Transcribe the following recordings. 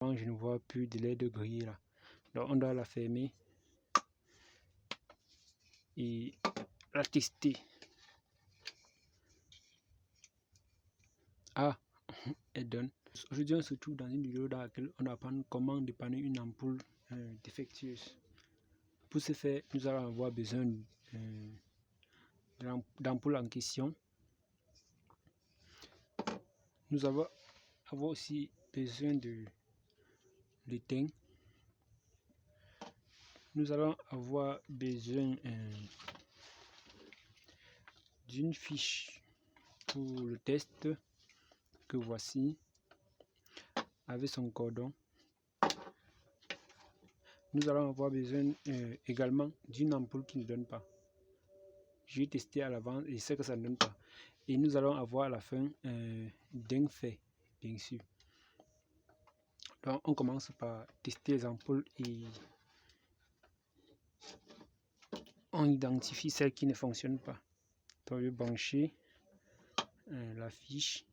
Je ne vois plus de LED grillé là. Donc on doit la fermer et la tester. Ah, elle donne. Aujourd'hui on se trouve dans une vidéo dans laquelle on apprend comment dépanner une ampoule défectueuse. Pour ce faire, nous allons avoir besoin d'ampoule en question. Nous allons avoir aussi besoin de l'étain. Nous allons avoir besoin d'une fiche pour le test que voici avec son cordon. Nous allons avoir besoin également d'une ampoule qui ne donne pas. J'ai testé à l'avance et c'est que ça ne donne pas. Et nous allons avoir à la fin d'un fer, bien sûr. Donc on commence par tester les ampoules et on identifie celles qui ne fonctionnent pas. Donc je vais brancher la fiche.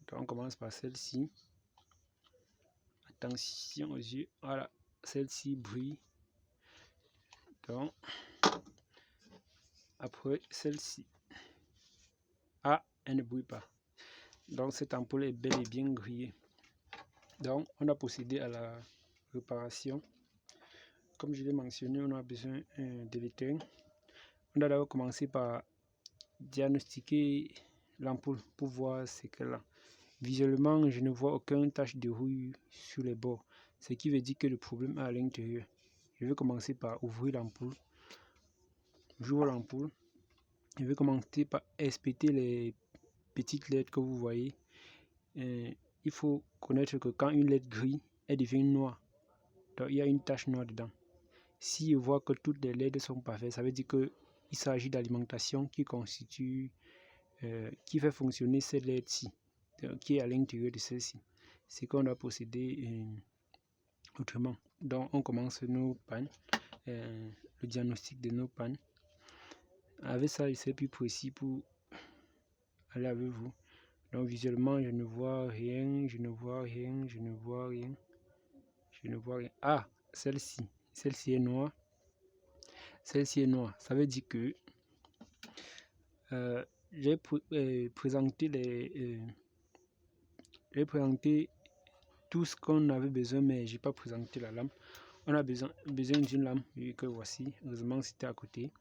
Donc on commence par celle-ci. Attention aux yeux, voilà, celle-ci brille. Donc après celle-ci, ah, elle ne brille pas. Donc cette ampoule est bel et bien grillée. Donc on a procédé à la réparation. Comme je l'ai mentionné, on a besoin de l'étain. On doit d'abord commencer par diagnostiquer l'ampoule pour voir ce qu'elle a. Visuellement, je ne vois aucune tache de rouille sur les bords, ce qui veut dire que le problème est à l'intérieur. Je vais commencer par ouvrir l'ampoule. J'ouvre l'ampoule. Je vais commencer par inspecter les petites LED que vous voyez. Il faut connaître que quand une LED grille, elle devient noire. Donc il y a une tache noire dedans. Si je vois que toutes les LED sont parfaites, ça veut dire qu'il s'agit d'alimentation qui constitue, qui fait fonctionner cette LED-ci, qui est à l'intérieur de celle-ci. C'est qu'on doit procéder autrement. Donc on commence nos pannes, le diagnostic de nos pannes. Avec ça, je sais plus précis pour aller avec vous. Donc visuellement, je ne vois rien, je ne vois rien, je ne vois rien, je ne vois rien. Ah, celle-ci est noire. Celle-ci est noire. Ça veut dire que j'ai présenté tout ce qu'on avait besoin, mais j'ai pas présenté la lame. On a besoin d'une lame, vu que voici, heureusement c'était à côté.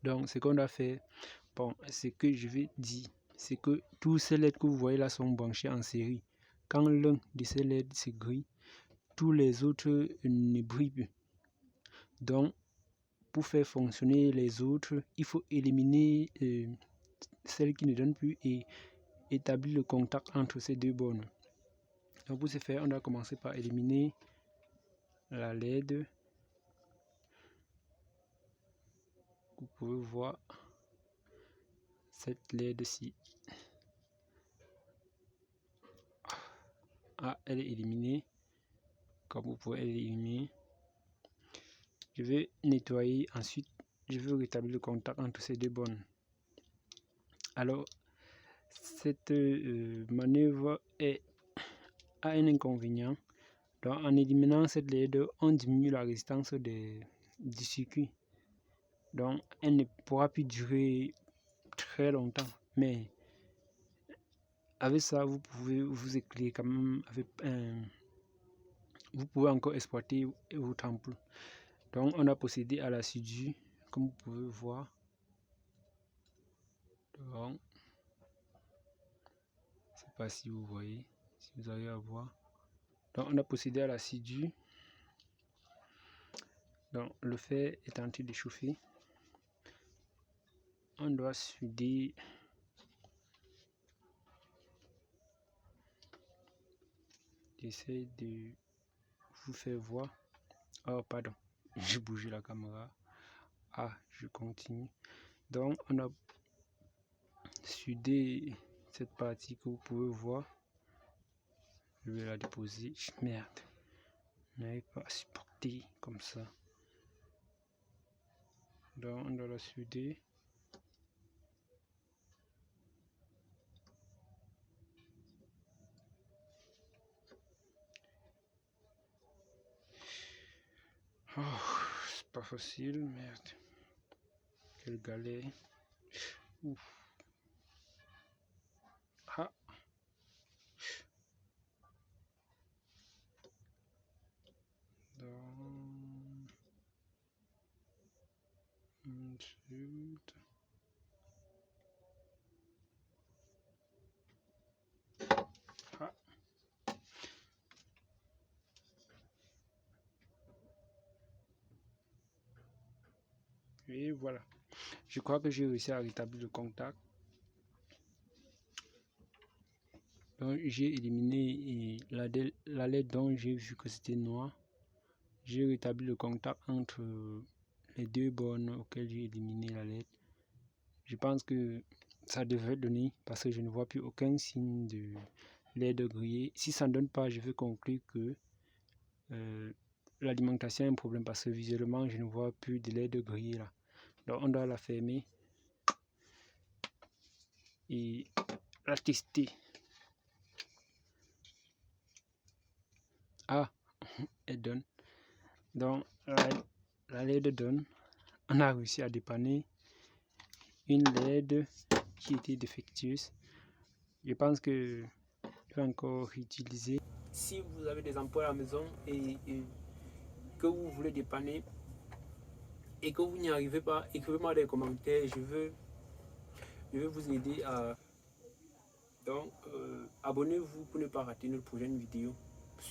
Donc ce qu'on doit faire, bon, ce que je vais dire, c'est que tous ces LED que vous voyez là sont branchés en série. Quand l'un de ces LED se grille, tous les autres ne brillent plus. Donc pour faire fonctionner les autres, il faut éliminer celles qui ne donnent plus et établir le contact entre ces deux bornes. Donc pour ce faire, on doit commencer par éliminer la LED. Vous pouvez voir cette LED-ci. Ah, elle est éliminée. Comme vous pouvez l'éliminer. Je vais nettoyer. Ensuite, je vais rétablir le contact entre ces deux bornes. Alors, cette manœuvre a un inconvénient. Donc, en éliminant cette LED, on diminue la résistance du circuit. Donc, elle ne pourra plus durer très longtemps. Mais avec ça, vous pouvez vous éclairer quand même avec vous pouvez encore exploiter votre ampoule. Donc, on a procédé à la soudure, comme vous pouvez voir. Donc, je ne sais pas si vous voyez, si vous arrivez à voir. Donc, on a procédé à la soudure. Donc, le fer est en train de chauffer. On doit souder. J'essaie de vous faire voir. Oh, pardon, j'ai bougé la caméra. Ah, je continue. Donc, on a soudé cette partie que vous pouvez voir. Je vais la déposer. Merde, je n'arrive pas à supporter comme ça. Donc, on doit la souder. pas facile, merde. Quelle galère. Ouf. Ah. Ensuite. Ah. Et voilà. Je crois que j'ai réussi à rétablir le contact. Donc j'ai éliminé la LED dont j'ai vu que c'était noir. J'ai rétabli le contact entre les deux bornes auxquelles j'ai éliminé la LED. Je pense que ça devrait donner parce que je ne vois plus aucun signe de LED grillé. Si ça ne donne pas, je vais conclure que l'alimentation a un problème parce que visuellement je ne vois plus de LED grillé là. Donc on doit la fermer et la tester. Ah, elle donne. Donc la LED donne. On a réussi à dépanner une LED qui était défectueuse. Je pense que je vais encore utiliser. Si vous avez des ampoules à la maison et que vous voulez dépanner et que vous n'y arrivez pas, écrivez-moi dans les commentaires. Je veux vous aider à... Donc, abonnez-vous pour ne pas rater notre prochaine vidéo.